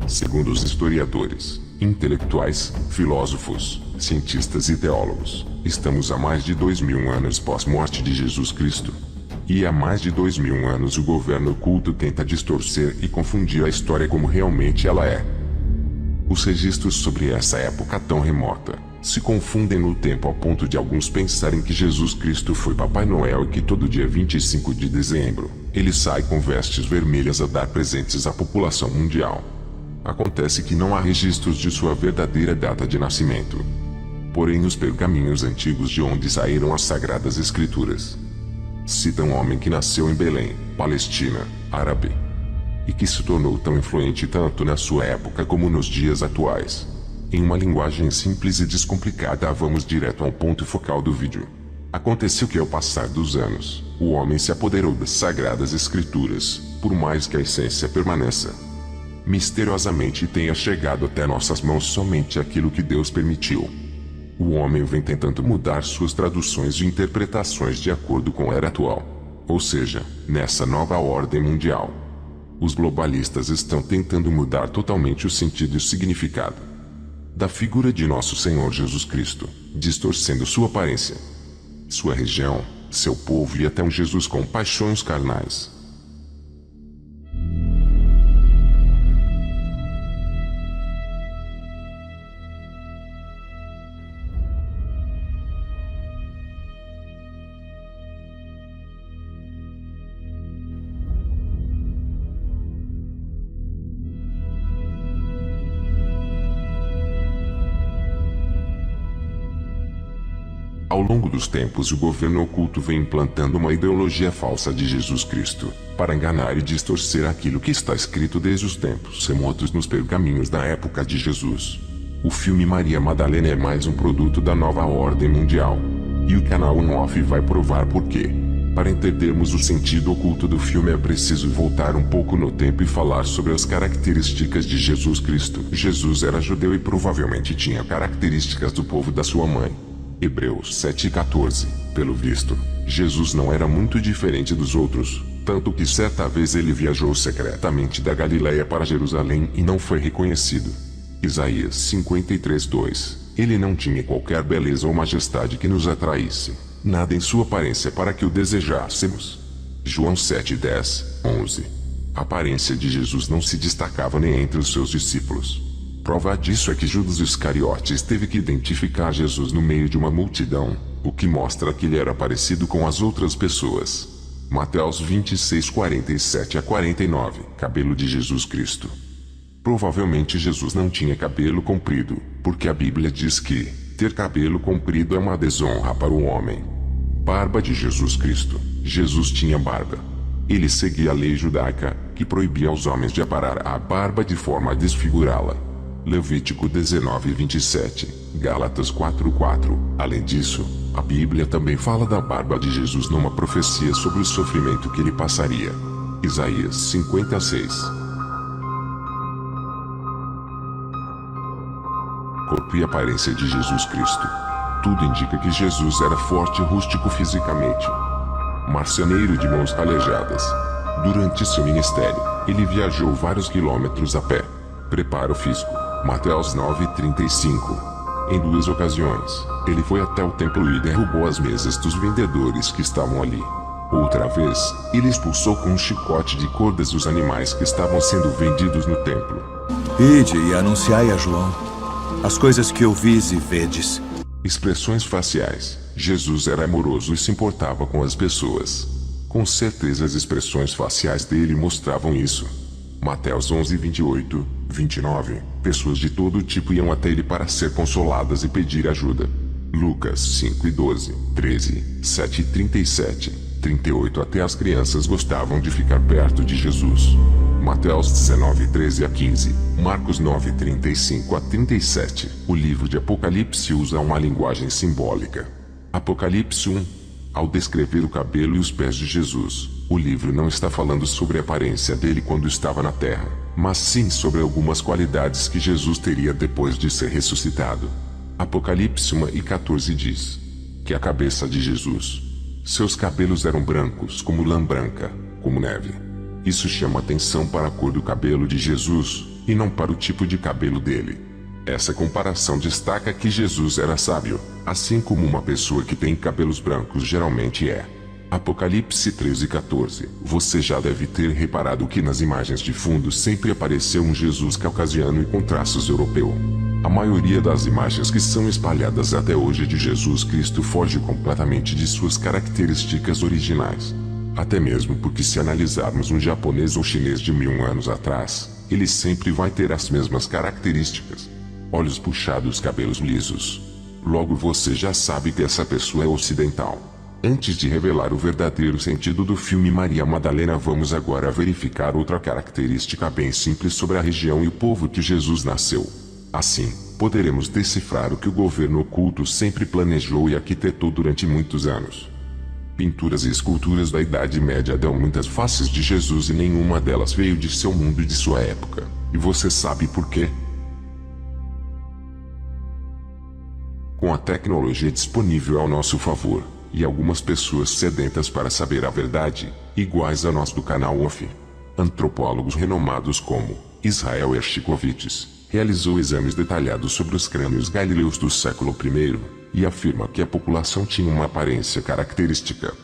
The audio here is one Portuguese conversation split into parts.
Segundo os historiadores, intelectuais, filósofos, cientistas e teólogos, estamos há mais de 2000 anos pós-morte de Jesus Cristo. E há mais de 2000 anos o governo oculto tenta distorcer e confundir a história como realmente ela é. Os registros sobre essa época tão remota se confundem no tempo ao ponto de alguns pensarem que Jesus Cristo foi Papai Noel e que todo dia 25 de dezembro, ele sai com vestes vermelhas a dar presentes à população mundial. Acontece que não há registros de sua verdadeira data de nascimento. Porém, os pergaminhos antigos de onde saíram as Sagradas Escrituras citam um homem que nasceu em Belém, Palestina, árabe, e que se tornou tão influente tanto na sua época como nos dias atuais. Em uma linguagem simples e descomplicada, vamos direto ao ponto focal do vídeo. Aconteceu que ao passar dos anos, o homem se apoderou das Sagradas Escrituras, por mais que a essência permaneça. Misteriosamente tenha chegado até nossas mãos somente aquilo que Deus permitiu. O homem vem tentando mudar suas traduções e interpretações de acordo com a era atual. Ou seja, nessa nova ordem mundial, os globalistas estão tentando mudar totalmente o sentido e o significado da figura de nosso Senhor Jesus Cristo, distorcendo sua aparência, sua região, seu povo e até um Jesus com paixões carnais. Ao longo dos tempos, o governo oculto vem implantando uma ideologia falsa de Jesus Cristo, para enganar e distorcer aquilo que está escrito desde os tempos remotos nos pergaminhos da época de Jesus. O filme Maria Madalena é mais um produto da nova ordem mundial. E o canal On-Off vai provar por quê. Para entendermos o sentido oculto do filme é preciso voltar um pouco no tempo e falar sobre as características de Jesus Cristo. Jesus era judeu e provavelmente tinha características do povo da sua mãe. Hebreus 7,14. Pelo visto, Jesus não era muito diferente dos outros, tanto que certa vez ele viajou secretamente da Galileia para Jerusalém e não foi reconhecido. Isaías 53:2. Ele não tinha qualquer beleza ou majestade que nos atraísse, nada em sua aparência para que o desejássemos. João 7:10-11. A aparência de Jesus não se destacava nem entre os seus discípulos. Prova disso é que Judas Iscariotes teve que identificar Jesus no meio de uma multidão, o que mostra que ele era parecido com as outras pessoas. Mateus 26:47-49. Cabelo de Jesus Cristo. Provavelmente Jesus não tinha cabelo comprido, porque a Bíblia diz que ter cabelo comprido é uma desonra para o homem. Barba de Jesus Cristo. Jesus tinha barba. Ele seguia a lei judaica, que proibia aos homens de aparar a barba de forma a desfigurá-la. Levítico 19:27, Gálatas 4:4. Além disso, a Bíblia também fala da barba de Jesus numa profecia sobre o sofrimento que ele passaria. Isaías 56. Corpo e aparência de Jesus Cristo. Tudo indica que Jesus era forte e rústico fisicamente. Marceneiro de mãos calejadas. Durante seu ministério, ele viajou vários quilômetros a pé. Preparo físico. Mateus 9:35. Em 2 ocasiões, ele foi até o templo e derrubou as mesas dos vendedores que estavam ali. Outra vez, ele expulsou com um chicote de cordas os animais que estavam sendo vendidos no templo. Ide e anunciai a João as coisas que ouvis e vedes. Expressões faciais. Jesus era amoroso e se importava com as pessoas. Com certeza as expressões faciais dele mostravam isso. Mateus 11:28-29. Pessoas de todo tipo iam até ele para ser consoladas e pedir ajuda. Lucas 5:12, 13, 7:37, 38. Até as crianças gostavam de ficar perto de Jesus. Mateus 19:13-15, Marcos 9:35-37. O livro de Apocalipse usa uma linguagem simbólica. Apocalipse 1. Ao descrever o cabelo e os pés de Jesus, O livro não está falando sobre a aparência dele quando estava na terra, mas sim sobre algumas qualidades que Jesus teria depois de ser ressuscitado. Apocalipse 1:14 diz que a cabeça de Jesus, seus cabelos eram brancos como lã branca, como neve. Isso chama atenção para a cor do cabelo de Jesus, e não para o tipo de cabelo dele. Essa comparação destaca que Jesus era sábio, assim como uma pessoa que tem cabelos brancos geralmente é. Apocalipse 13:14. Você já deve ter reparado que nas imagens de fundo sempre apareceu um Jesus caucasiano e com traços europeu. A maioria das imagens que são espalhadas até hoje de Jesus Cristo foge completamente de suas características originais. Até mesmo porque se analisarmos um japonês ou chinês de 1000 anos atrás, ele sempre vai ter as mesmas características. Olhos puxados, cabelos lisos. Logo você já sabe que essa pessoa é ocidental. Antes de revelar o verdadeiro sentido do filme Maria Madalena, vamos agora verificar outra característica bem simples sobre a região e o povo que Jesus nasceu. Assim, poderemos decifrar o que o governo oculto sempre planejou e arquitetou durante muitos anos. Pinturas e esculturas da Idade Média dão muitas faces de Jesus e nenhuma delas veio de seu mundo e de sua época. E você sabe por quê? Com a tecnologia disponível ao nosso favor, e algumas pessoas sedentas para saber a verdade, iguais a nós do canal UF, antropólogos renomados como Israel Hershkovitz realizou exames detalhados sobre os crânios galileus do século I, e afirma que a população tinha uma aparência característica.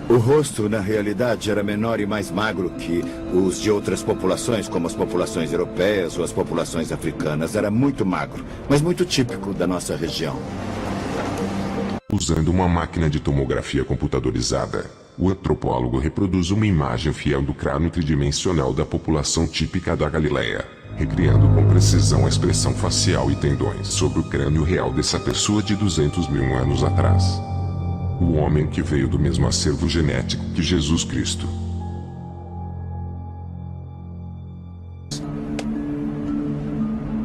O rosto, na realidade, era menor e mais magro que os de outras populações, como as populações europeias ou as populações africanas. Era muito magro, mas muito típico da nossa região. Usando uma máquina de tomografia computadorizada, o antropólogo reproduz uma imagem fiel do crânio tridimensional da população típica da Galileia, recriando com precisão a expressão facial e tendões sobre o crânio real dessa pessoa de 200.000 anos atrás. O homem que veio do mesmo acervo genético que Jesus Cristo.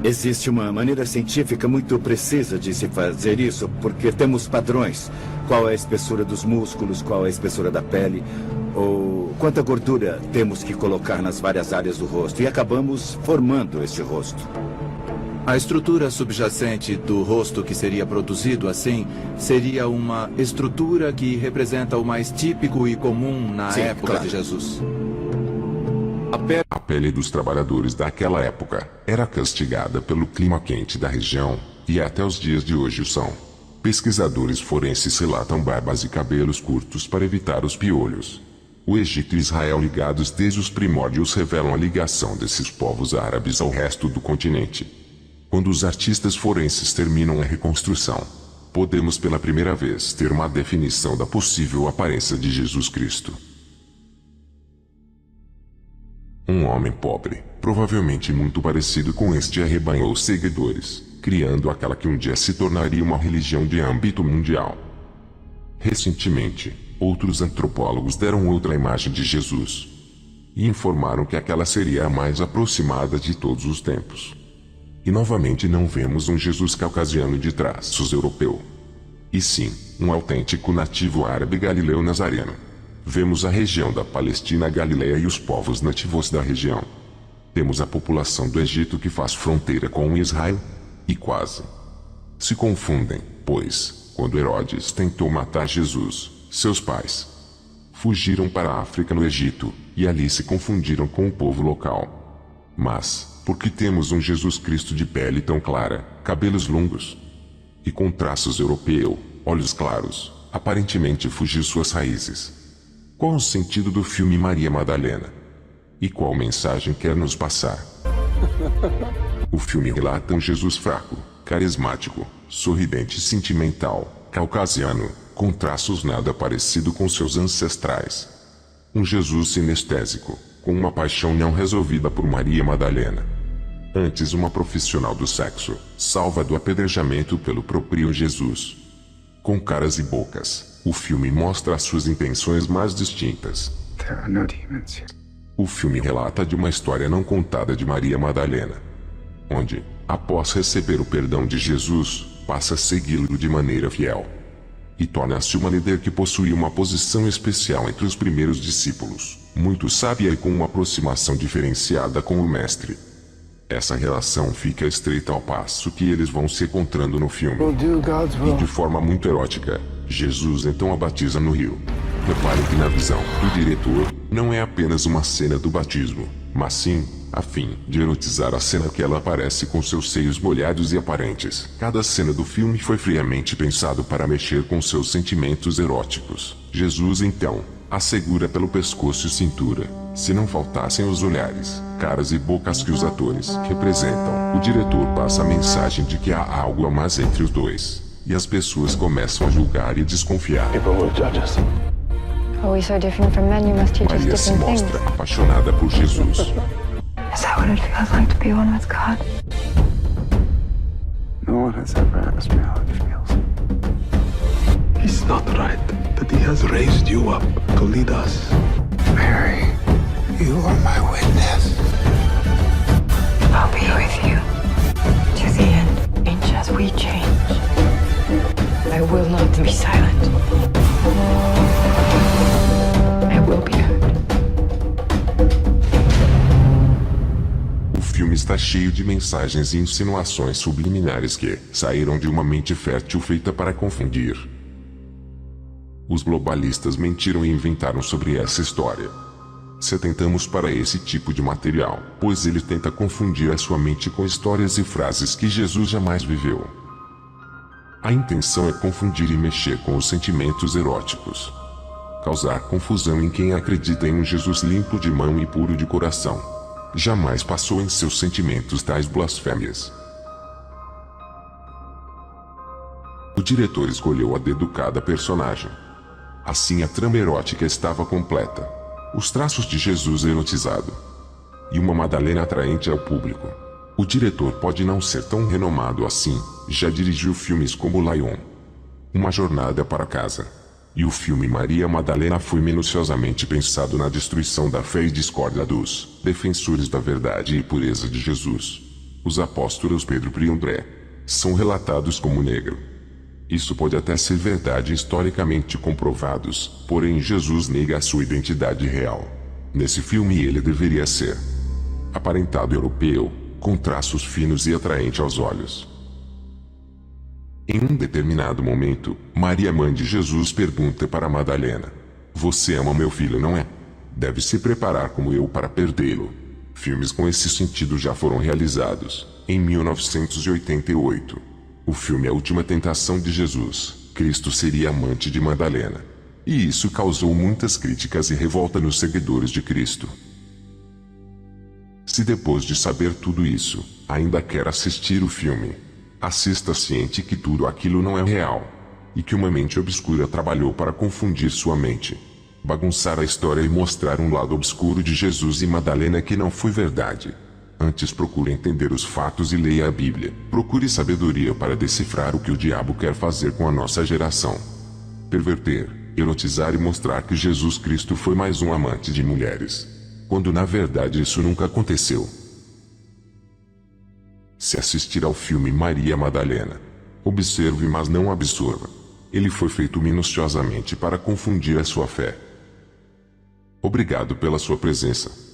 Existe uma maneira científica muito precisa de se fazer isso, porque temos padrões. Qual é a espessura dos músculos, qual é a espessura da pele, ou quanta gordura temos que colocar nas várias áreas do rosto, e acabamos formando este rosto. A estrutura subjacente do rosto que seria produzido assim seria uma estrutura que representa o mais típico e comum na época de Jesus. A pele dos trabalhadores daquela época era castigada pelo clima quente da região, e até os dias de hoje o são. Pesquisadores forenses relatam barbas e cabelos curtos para evitar os piolhos. O Egito e Israel, ligados desde os primórdios, revelam a ligação desses povos árabes ao resto do continente. Quando os artistas forenses terminam a reconstrução, podemos pela primeira vez ter uma definição da possível aparência de Jesus Cristo. Um homem pobre, provavelmente muito parecido com este, arrebanhou seguidores, criando aquela que um dia se tornaria uma religião de âmbito mundial. Recentemente, outros antropólogos deram outra imagem de Jesus e informaram que aquela seria a mais aproximada de todos os tempos. E novamente não vemos um Jesus caucasiano de traços europeu, e sim, um autêntico nativo árabe galileu nazareno. Vemos a região da Palestina, Galileia e os povos nativos da região. Temos a população do Egito que faz fronteira com Israel, e quase se confundem, pois, quando Herodes tentou matar Jesus, seus pais fugiram para a África no Egito, e ali se confundiram com o povo local. Mas, porque temos um Jesus Cristo de pele tão clara, cabelos longos e com traços europeu, olhos claros, aparentemente fugiu suas raízes. Qual o sentido do filme Maria Madalena? E qual mensagem quer nos passar? O filme relata um Jesus fraco, carismático, sorridente e sentimental, caucasiano, com traços nada parecido com seus ancestrais. Um Jesus sinestésico, com uma paixão não resolvida por Maria Madalena. Antes uma profissional do sexo, salva do apedrejamento pelo próprio Jesus. Com caras e bocas, o filme mostra as suas intenções mais distintas. O filme relata de uma história não contada de Maria Madalena, onde, após receber o perdão de Jesus, passa a segui-lo de maneira fiel. e torna-se uma líder que possui uma posição especial entre os primeiros discípulos, muito sábia e com uma aproximação diferenciada com o mestre. Essa relação fica estreita ao passo que eles vão se encontrando no filme. E de forma muito erótica, Jesus então a batiza no rio. Repare que na visão do diretor, não é apenas uma cena do batismo, mas sim, a fim de erotizar a cena que ela aparece com seus seios molhados e aparentes. Cada cena do filme foi friamente pensado para mexer com seus sentimentos eróticos. Jesus então a segura pelo pescoço e cintura. Se não faltassem os olhares, caras e bocas que os atores representam, o diretor passa a mensagem de que há algo a mais entre os dois. E as pessoas começam a julgar e desconfiar. Maria se mostra apaixonada por Jesus. Is that what it feels like to be one with God? No one has ever asked me how it feels. It's not right that he has raised you up to lead us. Mary, you are my witness. I'll be with you to the end, inch as we change. I will not be silent. I will be heard. O filme está cheio de mensagens e insinuações subliminares que saíram de uma mente fértil feita para confundir. Os globalistas mentiram e inventaram sobre essa história. Se atentamos para esse tipo de material, pois ele tenta confundir a sua mente com histórias e frases que Jesus jamais viveu. A intenção é confundir e mexer com os sentimentos eróticos. Causar confusão em quem acredita em um Jesus limpo de mão e puro de coração. Jamais passou em seus sentimentos tais blasfêmias. O diretor escolheu a dedo cada personagem. Assim a trama erótica estava completa. Os traços de Jesus erotizado. E uma Madalena atraente ao público. O diretor pode não ser tão renomado assim, já dirigiu filmes como Lion, Uma Jornada para Casa. E o filme Maria Madalena foi minuciosamente pensado na destruição da fé e discórdia dos defensores da verdade e pureza de Jesus. Os apóstolos Pedro e André são relatados como negro. Isso pode até ser verdade historicamente comprovados, porém Jesus nega a sua identidade real. Nesse filme ele deveria ser aparentado europeu, com traços finos e atraente aos olhos. Em um determinado momento, Maria, mãe de Jesus, pergunta para Madalena: "Você ama meu filho, não é? Deve se preparar como eu para perdê-lo." Filmes com esse sentido já foram realizados. Em 1988, o filme A Última Tentação de Jesus, Cristo seria amante de Madalena. E isso causou muitas críticas e revolta nos seguidores de Cristo. Se depois de saber tudo isso, ainda quer assistir o filme, assista ciente que tudo aquilo não é real, e que uma mente obscura trabalhou para confundir sua mente, bagunçar a história e mostrar um lado obscuro de Jesus e Madalena que não foi verdade. Antes procure entender os fatos e leia a Bíblia. Procure sabedoria para decifrar o que o diabo quer fazer com a nossa geração. Perverter, erotizar e mostrar que Jesus Cristo foi mais um amante de mulheres, quando na verdade isso nunca aconteceu. Se assistir ao filme Maria Madalena, observe mas não absorva. Ele foi feito minuciosamente para confundir a sua fé. Obrigado pela sua presença.